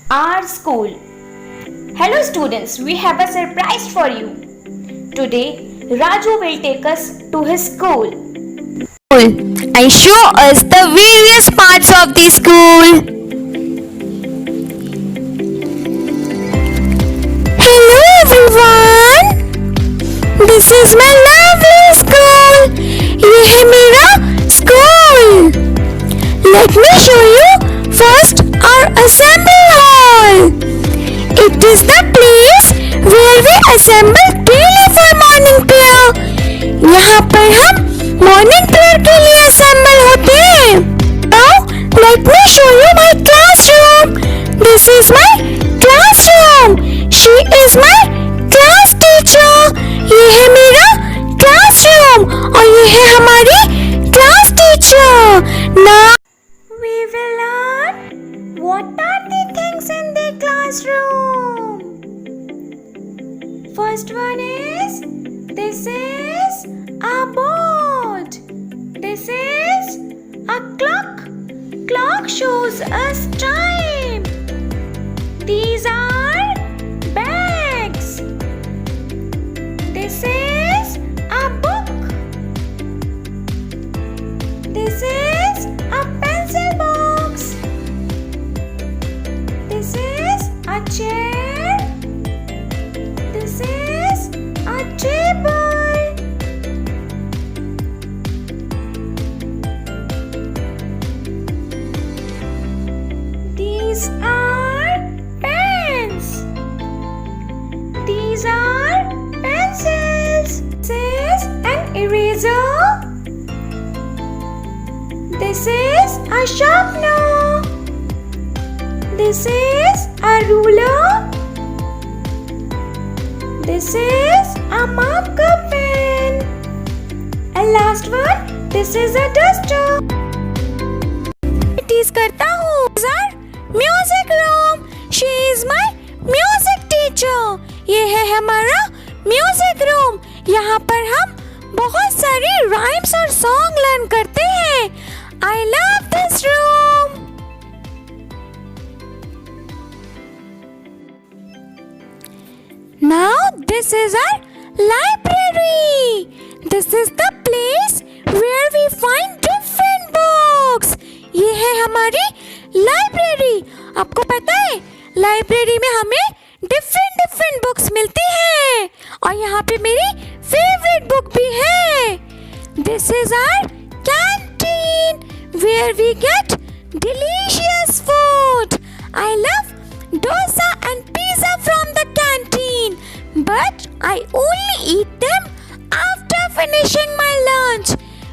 our school. Hello students, we have a surprise for you. Today, Raju will take us to his school and show us the various parts of the school. Hello everyone, this is my lovely school. ये है मेरा school. Let me show you first our assembly hall. It is the place where we assemble daily for morning prayer. यहाँ पर हम morning prayer के लिए assemble होते हैं. Now let me show you my classroom. This is my classroom. She is my class teacher. ये है मेरा classroom और ये है हमारी class teacher. Now we will learn what are the things in the classroom. First one is, this is a board. This is a clock. Clock shows us time. These are bags. This is a book. This is a pencil box. This is a chair. This is a table. These are pens. These are pencils. This is an eraser. This is a sharpener. This is a ruler. This is a marker pen. And last one, this is a duster. Practice करता हूँ. Music room. She is my music teacher. ये है हमारा music room. यहाँ पर हम बहुत सारी rhymes और song learn करते हैं. I love this room. Now this is our library. This is the place where we find different books. ये है हमारी library. आपको पता है library में हमें different books मिलती हैं और यहाँ पे मेरी favorite book भी है. This is our canteen where we get delicious food. I love dosa and pizza from the canteen, but I only eat them after finishing my lunch,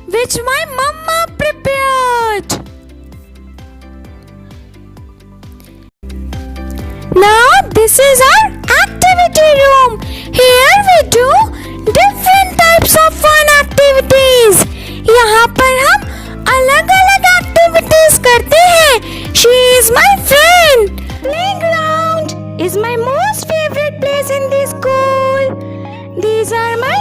which my mama prepared. Now this is our activity room. Here we do different types of fun activities. यहाँ पर हम अलग-अलग activities करते हैं. She is my friend. Playground is my most favorite place in the school. These are my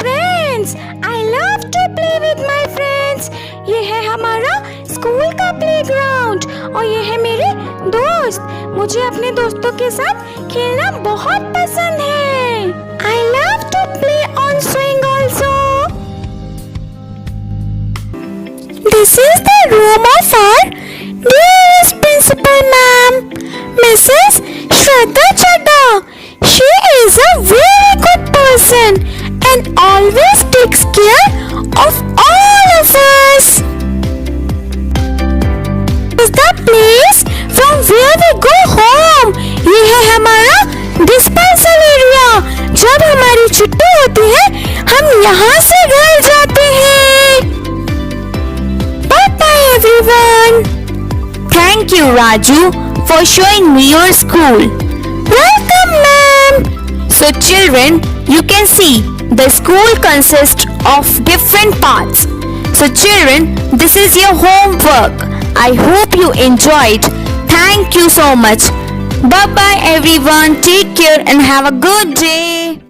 friends. I love to play with my friends. ये है हमारा school का प्लेग्राउंड और ये है मेरे दोस्त. मुझे अपने दोस्तों के साथ खेलना बहुत पसंद है. I love to play on swing also. This is the room of our dearest principal ma'am, Mrs. Shraddha Chadha. She is a very good person and always takes care of all of us. This is the place from where we go home. ये है हमारा Dispersal area. जब हमारी छुट्टी होती है हम यहाँ से घर जाते हैं. Bye everyone. Thank you Raju for showing me your school. Welcome ma'am. So children, you can see the school consists of different parts. So children, this is your homework. I hope you enjoyed. Thank you so much. Bye bye everyone. Take care and have a good day.